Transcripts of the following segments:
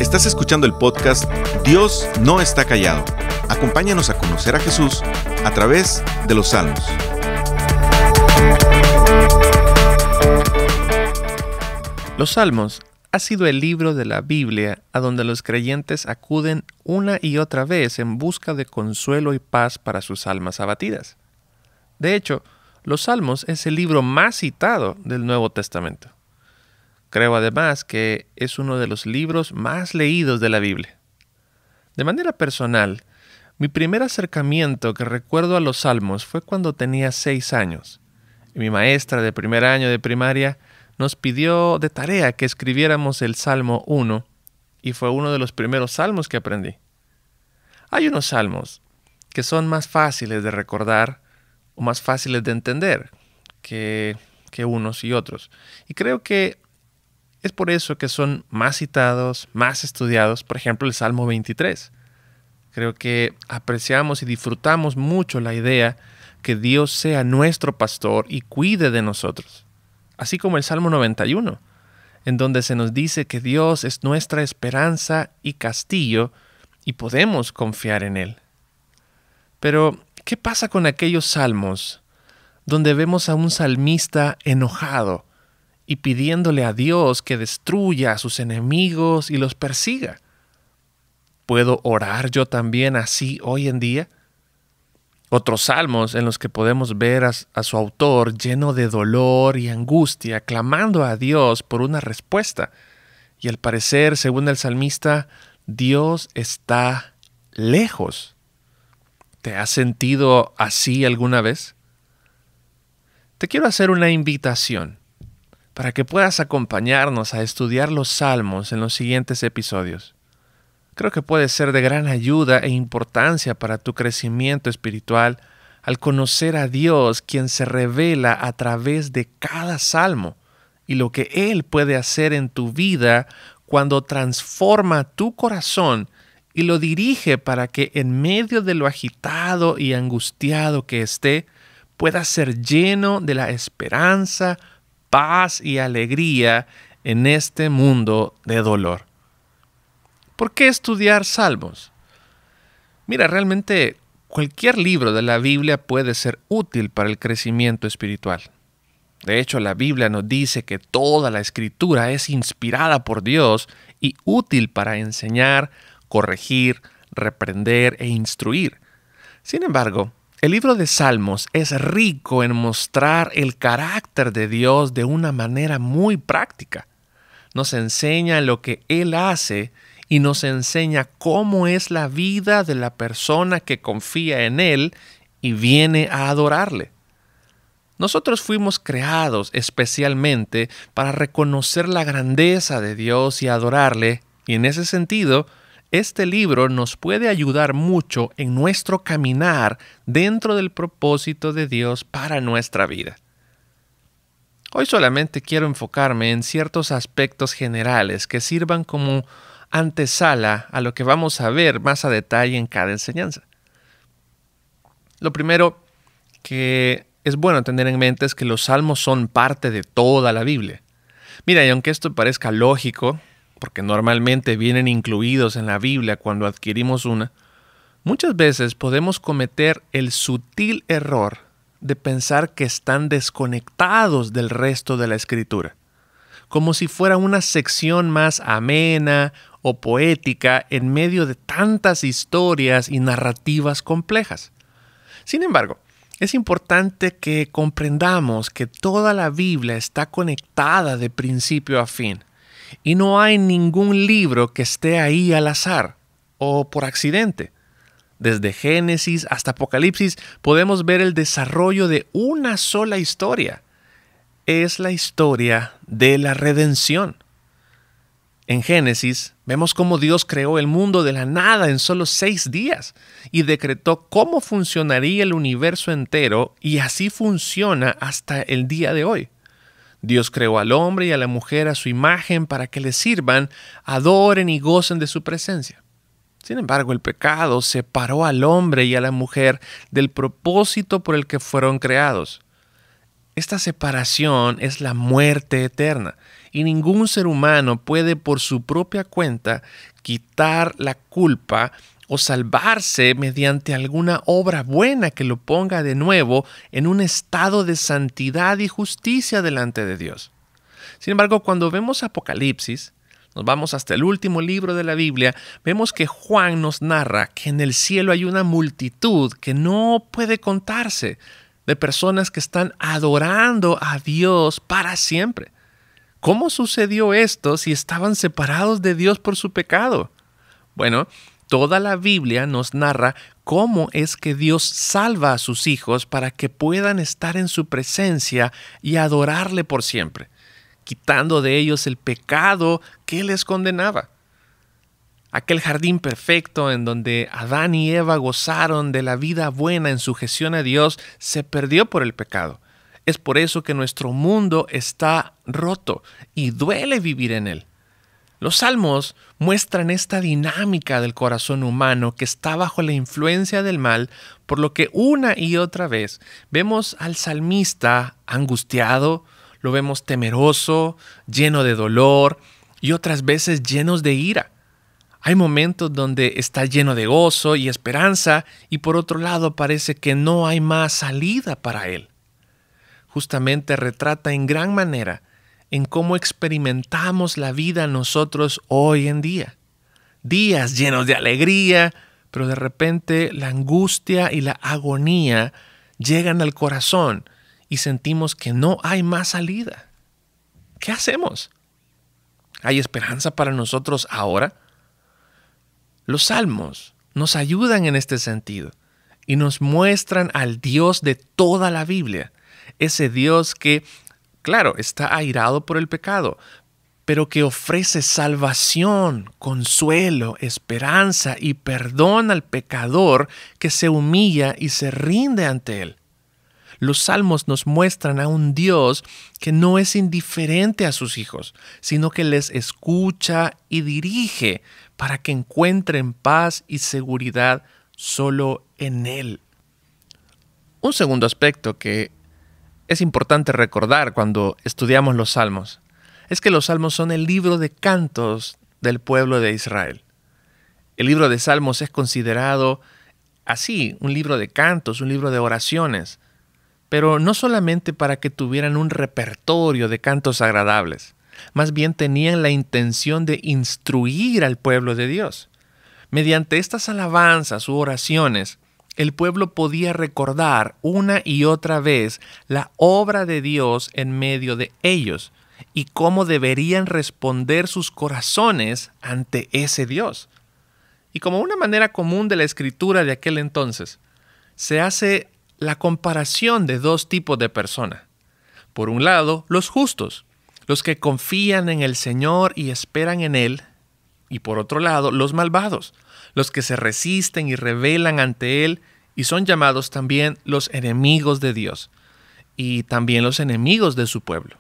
Estás escuchando el podcast Dios no está callado. Acompáñanos a conocer a Jesús a través de los Salmos. Los Salmos ha sido el libro de la Biblia a donde los creyentes acuden una y otra vez en busca de consuelo y paz para sus almas abatidas. De hecho, los Salmos es el libro más citado del Nuevo Testamento. Creo además que es uno de los libros más leídos de la Biblia. De manera personal, mi primer acercamiento que recuerdo a los Salmos fue cuando tenía 6 años. Y mi maestra de primer año de primaria nos pidió de tarea que escribiéramos el Salmo 1 y fue uno de los primeros salmos que aprendí. Hay unos salmos que son más fáciles de recordar o más fáciles de entender que unos y otros. Y creo que es por eso que son más citados, más estudiados. Por ejemplo, el Salmo 23. Creo que apreciamos y disfrutamos mucho la idea que Dios sea nuestro pastor y cuide de nosotros. Así como el Salmo 91, en donde se nos dice que Dios es nuestra esperanza y castillo y podemos confiar en Él. Pero, ¿qué pasa con aquellos salmos donde vemos a un salmista enojado y pidiéndole a Dios que destruya a sus enemigos y los persiga? ¿Puedo orar yo también así hoy en día? Otros salmos en los que podemos ver a su autor lleno de dolor y angustia, clamando a Dios por una respuesta. Y al parecer, según el salmista, Dios está lejos. ¿Te has sentido así alguna vez? Te quiero hacer una invitación para que puedas acompañarnos a estudiar los salmos en los siguientes episodios. Creo que puede ser de gran ayuda e importancia para tu crecimiento espiritual al conocer a Dios, quien se revela a través de cada salmo, y lo que Él puede hacer en tu vida cuando transforma tu corazón y lo dirige para que en medio de lo agitado y angustiado que esté, puedas ser lleno de la esperanza, paz y alegría en este mundo de dolor. ¿Por qué estudiar salmos? Mira, realmente cualquier libro de la Biblia puede ser útil para el crecimiento espiritual. De hecho, la Biblia nos dice que toda la Escritura es inspirada por Dios y útil para enseñar, corregir, reprender e instruir. Sin embargo, el libro de Salmos es rico en mostrar el carácter de Dios de una manera muy práctica. Nos enseña lo que Él hace y nos enseña cómo es la vida de la persona que confía en Él y viene a adorarle. Nosotros fuimos creados especialmente para reconocer la grandeza de Dios y adorarle, y en ese sentido, este libro nos puede ayudar mucho en nuestro caminar dentro del propósito de Dios para nuestra vida. Hoy solamente quiero enfocarme en ciertos aspectos generales que sirvan como antesala a lo que vamos a ver más a detalle en cada enseñanza. Lo primero que es bueno tener en mente es que los salmos son parte de toda la Biblia. Mira, y aunque esto parezca lógico, porque normalmente vienen incluidos en la Biblia cuando adquirimos una, muchas veces podemos cometer el sutil error de pensar que están desconectados del resto de la Escritura, como si fuera una sección más amena o poética en medio de tantas historias y narrativas complejas. Sin embargo, es importante que comprendamos que toda la Biblia está conectada de principio a fin, y no hay ningún libro que esté ahí al azar o por accidente. Desde Génesis hasta Apocalipsis podemos ver el desarrollo de una sola historia. Es la historia de la redención. En Génesis vemos cómo Dios creó el mundo de la nada en solo 6 días y decretó cómo funcionaría el universo entero, y así funciona hasta el día de hoy. Dios creó al hombre y a la mujer a su imagen para que le sirvan, adoren y gocen de su presencia. Sin embargo, el pecado separó al hombre y a la mujer del propósito por el que fueron creados. Esta separación es la muerte eterna, y ningún ser humano puede por su propia cuenta quitar la culpa o salvarse mediante alguna obra buena que lo ponga de nuevo en un estado de santidad y justicia delante de Dios. Sin embargo, cuando vemos Apocalipsis, nos vamos hasta el último libro de la Biblia, vemos que Juan nos narra que en el cielo hay una multitud que no puede contarse de personas que están adorando a Dios para siempre. ¿Cómo sucedió esto si estaban separados de Dios por su pecado? Bueno, toda la Biblia nos narra cómo es que Dios salva a sus hijos para que puedan estar en su presencia y adorarle por siempre, quitando de ellos el pecado que les condenaba. Aquel jardín perfecto en donde Adán y Eva gozaron de la vida buena en sujeción a Dios se perdió por el pecado. Es por eso que nuestro mundo está roto y duele vivir en él. Los salmos muestran esta dinámica del corazón humano que está bajo la influencia del mal, por lo que una y otra vez vemos al salmista angustiado, lo vemos temeroso, lleno de dolor y otras veces llenos de ira. Hay momentos donde está lleno de gozo y esperanza y por otro lado parece que no hay más salida para él. Justamente retrata en gran manera en cómo experimentamos la vida nosotros hoy en día. Días llenos de alegría, pero de repente la angustia y la agonía llegan al corazón y sentimos que no hay más salida. ¿Qué hacemos? ¿Hay esperanza para nosotros ahora? Los salmos nos ayudan en este sentido y nos muestran al Dios de toda la Biblia, ese Dios que, claro, está airado por el pecado, pero que ofrece salvación, consuelo, esperanza y perdón al pecador que se humilla y se rinde ante él. Los salmos nos muestran a un Dios que no es indiferente a sus hijos, sino que les escucha y dirige para que encuentren paz y seguridad solo en Él. Un segundo aspecto que es importante recordar cuando estudiamos los salmos es que los salmos son el libro de cantos del pueblo de Israel. El libro de Salmos es considerado así, un libro de cantos, un libro de oraciones, pero no solamente para que tuvieran un repertorio de cantos agradables, más bien tenían la intención de instruir al pueblo de Dios. Mediante estas alabanzas u oraciones, el pueblo podía recordar una y otra vez la obra de Dios en medio de ellos y cómo deberían responder sus corazones ante ese Dios. Y como una manera común de la escritura de aquel entonces, se hace la comparación de dos tipos de personas. Por un lado, los justos, los que confían en el Señor y esperan en Él, y por otro lado, los malvados, los que se resisten y rebelan ante Él y son llamados también los enemigos de Dios y también los enemigos de su pueblo.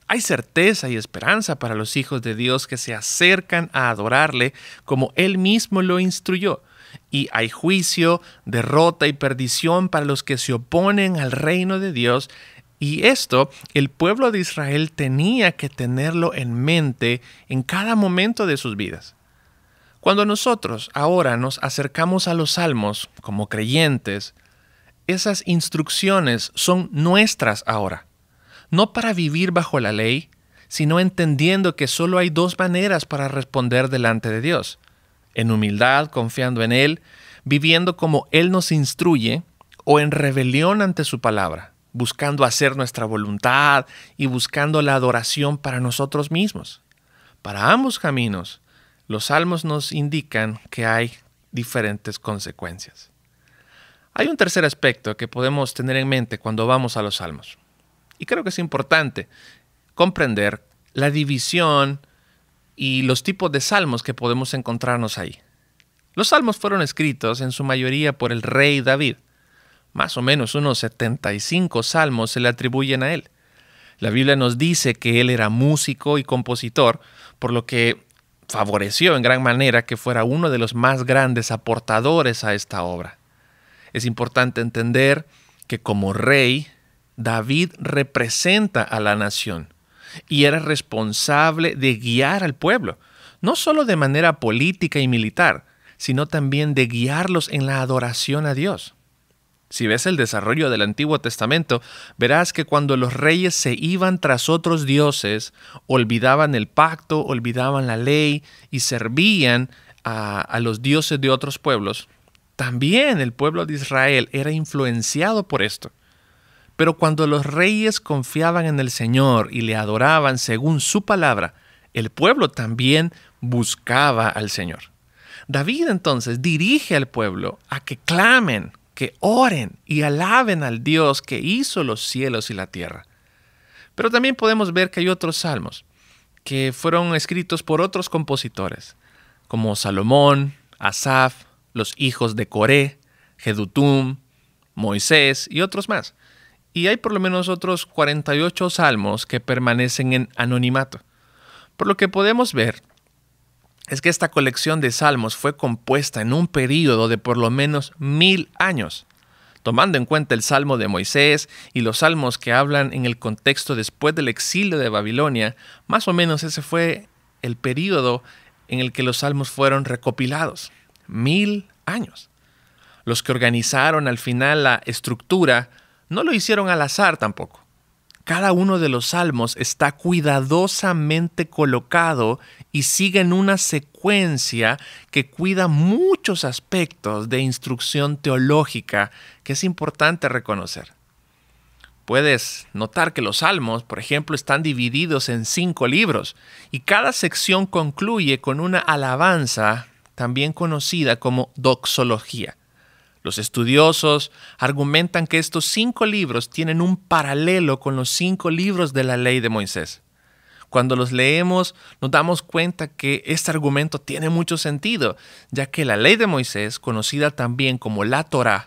Hay certeza y esperanza para los hijos de Dios que se acercan a adorarle como Él mismo lo instruyó, y hay juicio, derrota y perdición para los que se oponen al reino de Dios. Y esto, el pueblo de Israel tenía que tenerlo en mente en cada momento de sus vidas. Cuando nosotros ahora nos acercamos a los salmos como creyentes, esas instrucciones son nuestras ahora. No para vivir bajo la ley, sino entendiendo que solo hay dos maneras para responder delante de Dios. En humildad, confiando en Él, viviendo como Él nos instruye, o en rebelión ante su palabra, buscando hacer nuestra voluntad y buscando la adoración para nosotros mismos. Para ambos caminos, los salmos nos indican que hay diferentes consecuencias. Hay un tercer aspecto que podemos tener en mente cuando vamos a los salmos. Y creo que es importante comprender la división y los tipos de salmos que podemos encontrarnos ahí. Los salmos fueron escritos en su mayoría por el rey David. Más o menos unos 75 salmos se le atribuyen a él. La Biblia nos dice que él era músico y compositor, por lo que favoreció en gran manera que fuera uno de los más grandes aportadores a esta obra. Es importante entender que como rey, David representa a la nación y era responsable de guiar al pueblo, no solo de manera política y militar, sino también de guiarlos en la adoración a Dios. Si ves el desarrollo del Antiguo Testamento, verás que cuando los reyes se iban tras otros dioses, olvidaban el pacto, olvidaban la ley y servían a los dioses de otros pueblos, también el pueblo de Israel era influenciado por esto. Pero cuando los reyes confiaban en el Señor y le adoraban según su palabra, el pueblo también buscaba al Señor. David entonces dirige al pueblo a que clamen, que oren y alaben al Dios que hizo los cielos y la tierra. Pero también podemos ver que hay otros salmos que fueron escritos por otros compositores, como Salomón, Asaf, los hijos de Coré, Jedutum, Moisés y otros más. Y hay por lo menos otros 48 salmos que permanecen en anonimato. Por lo que podemos ver es que esta colección de salmos fue compuesta en un período de por lo menos 1000 años, tomando en cuenta el salmo de Moisés y los salmos que hablan en el contexto después del exilio de Babilonia. Más o menos ese fue el período en el que los salmos fueron recopilados. 1000 años. Los que organizaron al final la estructura no lo hicieron al azar tampoco. Cada uno de los salmos está cuidadosamente colocado y siguen una secuencia que cuida muchos aspectos de instrucción teológica que es importante reconocer. Puedes notar que los salmos, por ejemplo, están divididos en 5 libros y cada sección concluye con una alabanza también conocida como doxología. Los estudiosos argumentan que estos 5 libros tienen un paralelo con los 5 libros de la ley de Moisés. Cuando los leemos, nos damos cuenta que este argumento tiene mucho sentido, ya que la ley de Moisés, conocida también como la Torá,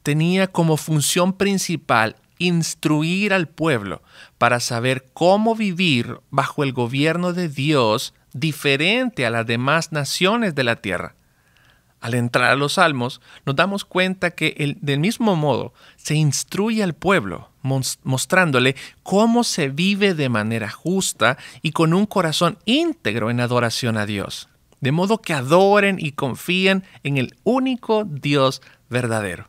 tenía como función principal instruir al pueblo para saber cómo vivir bajo el gobierno de Dios diferente a las demás naciones de la tierra. Al entrar a los salmos, nos damos cuenta que del mismo modo se instruye al pueblo, mostrándole cómo se vive de manera justa y con un corazón íntegro en adoración a Dios, de modo que adoren y confíen en el único Dios verdadero.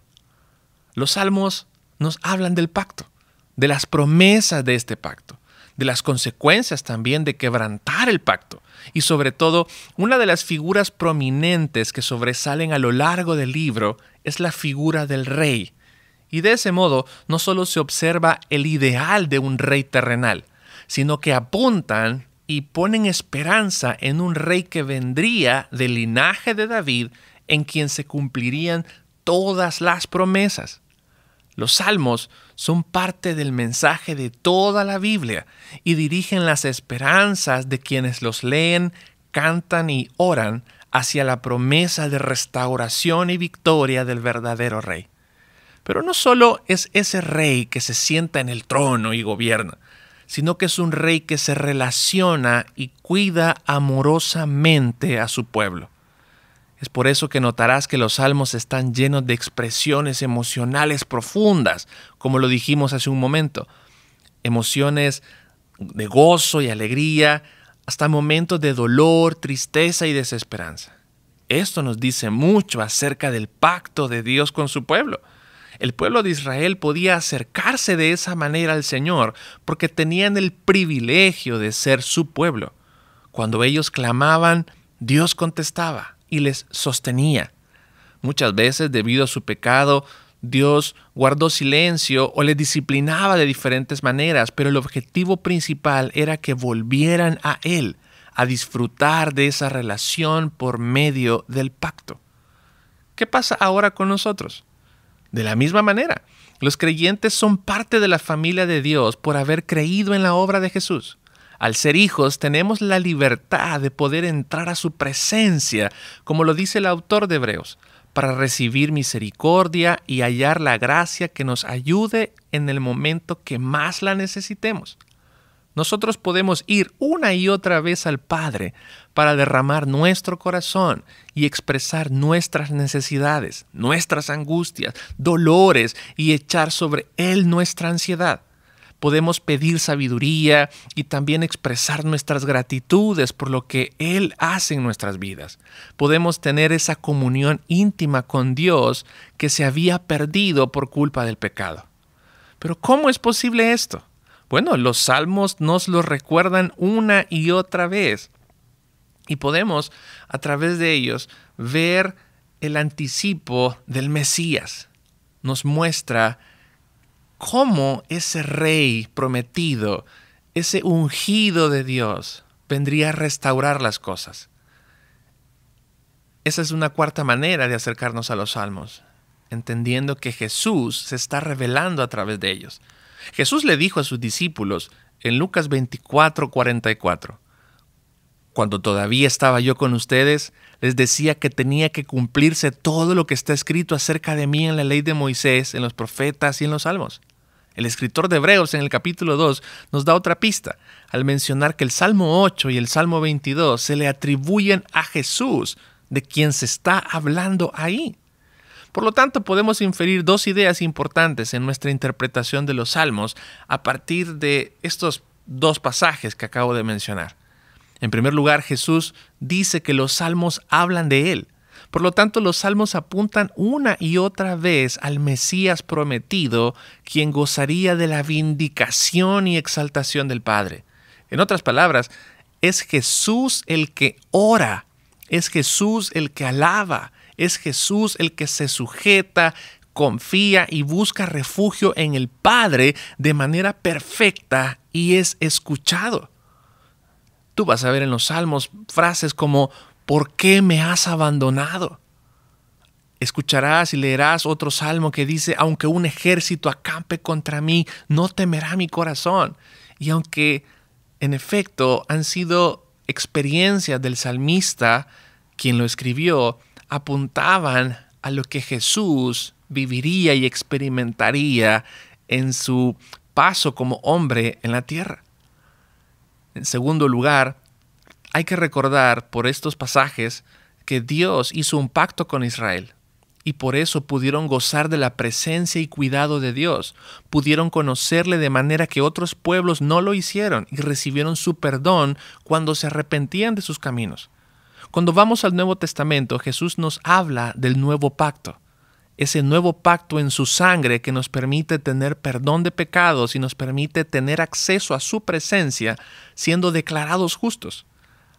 Los salmos nos hablan del pacto, de las promesas de este pacto, de las consecuencias también de quebrantar el pacto. Y sobre todo, una de las figuras prominentes que sobresalen a lo largo del libro es la figura del rey. Y de ese modo, no solo se observa el ideal de un rey terrenal, sino que apuntan y ponen esperanza en un rey que vendría del linaje de David, en quien se cumplirían todas las promesas. Los salmos son parte del mensaje de toda la Biblia y dirigen las esperanzas de quienes los leen, cantan y oran hacia la promesa de restauración y victoria del verdadero rey. Pero no solo es ese rey que se sienta en el trono y gobierna, sino que es un rey que se relaciona y cuida amorosamente a su pueblo. Es por eso que notarás que los salmos están llenos de expresiones emocionales profundas, como lo dijimos hace un momento. Emociones de gozo y alegría, hasta momentos de dolor, tristeza y desesperanza. Esto nos dice mucho acerca del pacto de Dios con su pueblo. El pueblo de Israel podía acercarse de esa manera al Señor porque tenían el privilegio de ser su pueblo. Cuando ellos clamaban, Dios contestaba y les sostenía. Muchas veces, debido a su pecado, Dios guardó silencio o les disciplinaba de diferentes maneras, pero el objetivo principal era que volvieran a Él, a disfrutar de esa relación por medio del pacto. ¿Qué pasa ahora con nosotros? De la misma manera, los creyentes son parte de la familia de Dios por haber creído en la obra de Jesús. Al ser hijos, tenemos la libertad de poder entrar a su presencia, como lo dice el autor de Hebreos, para recibir misericordia y hallar la gracia que nos ayude en el momento que más la necesitemos. Nosotros podemos ir una y otra vez al Padre para derramar nuestro corazón y expresar nuestras necesidades, nuestras angustias, dolores y echar sobre Él nuestra ansiedad. Podemos pedir sabiduría y también expresar nuestras gratitudes por lo que Él hace en nuestras vidas. Podemos tener esa comunión íntima con Dios que se había perdido por culpa del pecado. Pero ¿cómo es posible esto? Bueno, los salmos nos lo recuerdan una y otra vez. Y podemos, a través de ellos, ver el anticipo del Mesías. Nos muestra cómo ese rey prometido, ese ungido de Dios, vendría a restaurar las cosas. Esa es una cuarta manera de acercarnos a los salmos, entendiendo que Jesús se está revelando a través de ellos. Jesús le dijo a sus discípulos en Lucas 24:44, cuando todavía estaba yo con ustedes, les decía que tenía que cumplirse todo lo que está escrito acerca de mí en la ley de Moisés, en los profetas y en los salmos. El escritor de Hebreos en el capítulo 2 nos da otra pista, al mencionar que el Salmo 8 y el Salmo 22 se le atribuyen a Jesús, de quien se está hablando ahí. Por lo tanto, podemos inferir dos ideas importantes en nuestra interpretación de los salmos a partir de estos dos pasajes que acabo de mencionar. En primer lugar, Jesús dice que los salmos hablan de Él. Por lo tanto, los salmos apuntan una y otra vez al Mesías prometido, quien gozaría de la vindicación y exaltación del Padre. En otras palabras, es Jesús el que ora, es Jesús el que alaba, es Jesús el que se sujeta, confía y busca refugio en el Padre de manera perfecta y es escuchado. Tú vas a ver en los salmos frases como ¿por qué me has abandonado? Escucharás y leerás otro salmo que dice, aunque un ejército acampe contra mí, no temerá mi corazón. Y aunque en efecto han sido experiencias del salmista, quien lo escribió, apuntaban a lo que Jesús viviría y experimentaría en su paso como hombre en la tierra. En segundo lugar, hay que recordar por estos pasajes que Dios hizo un pacto con Israel y por eso pudieron gozar de la presencia y cuidado de Dios. Pudieron conocerle de manera que otros pueblos no lo hicieron y recibieron su perdón cuando se arrepentían de sus caminos. Cuando vamos al Nuevo Testamento, Jesús nos habla del nuevo pacto. Ese nuevo pacto en su sangre que nos permite tener perdón de pecados y nos permite tener acceso a su presencia siendo declarados justos.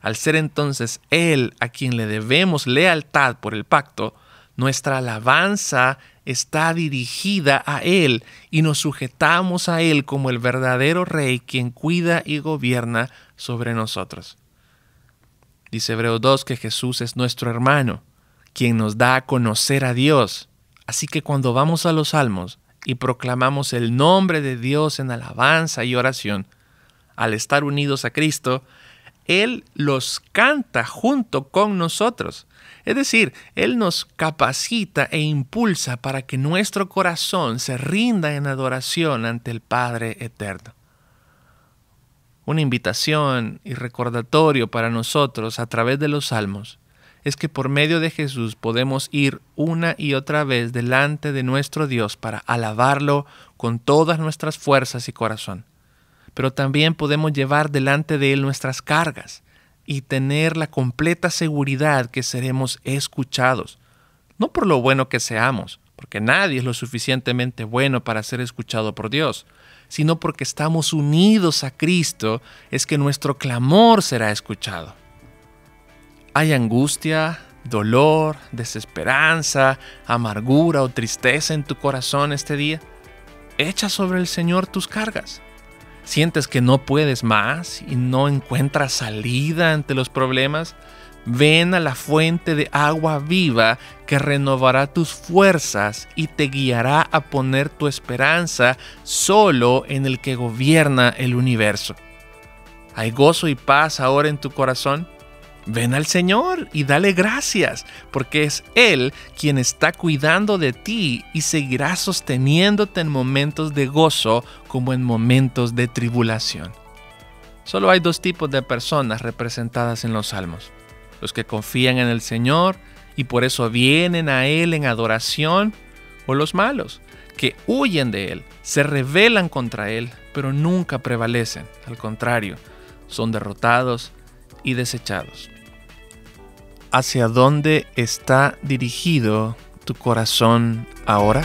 Al ser entonces Él a quien le debemos lealtad por el pacto, nuestra alabanza está dirigida a Él y nos sujetamos a Él como el verdadero Rey quien cuida y gobierna sobre nosotros. Dice Hebreos 2 que Jesús es nuestro hermano, quien nos da a conocer a Dios. Así que cuando vamos a los salmos y proclamamos el nombre de Dios en alabanza y oración, al estar unidos a Cristo, Él los canta junto con nosotros. Es decir, Él nos capacita e impulsa para que nuestro corazón se rinda en adoración ante el Padre eterno. Una invitación y recordatorio para nosotros a través de los salmos es que por medio de Jesús podemos ir una y otra vez delante de nuestro Dios para alabarlo con todas nuestras fuerzas y corazón. Pero también podemos llevar delante de Él nuestras cargas y tener la completa seguridad que seremos escuchados. No por lo bueno que seamos, porque nadie es lo suficientemente bueno para ser escuchado por Dios, sino porque estamos unidos a Cristo, es que nuestro clamor será escuchado. ¿Hay angustia, dolor, desesperanza, amargura o tristeza en tu corazón este día? Echa sobre el Señor tus cargas. ¿Sientes que no puedes más y no encuentras salida ante los problemas? Ven a la fuente de agua viva que renovará tus fuerzas y te guiará a poner tu esperanza solo en el que gobierna el universo. ¿Hay gozo y paz ahora en tu corazón? Ven al Señor y dale gracias, porque es Él quien está cuidando de ti y seguirá sosteniéndote en momentos de gozo como en momentos de tribulación. Solo hay dos tipos de personas representadas en los salmos: los que confían en el Señor y por eso vienen a Él en adoración, o los malos, que huyen de Él, se rebelan contra Él, pero nunca prevalecen. Al contrario, son derrotados y desechados. ¿Hacia dónde está dirigido tu corazón ahora?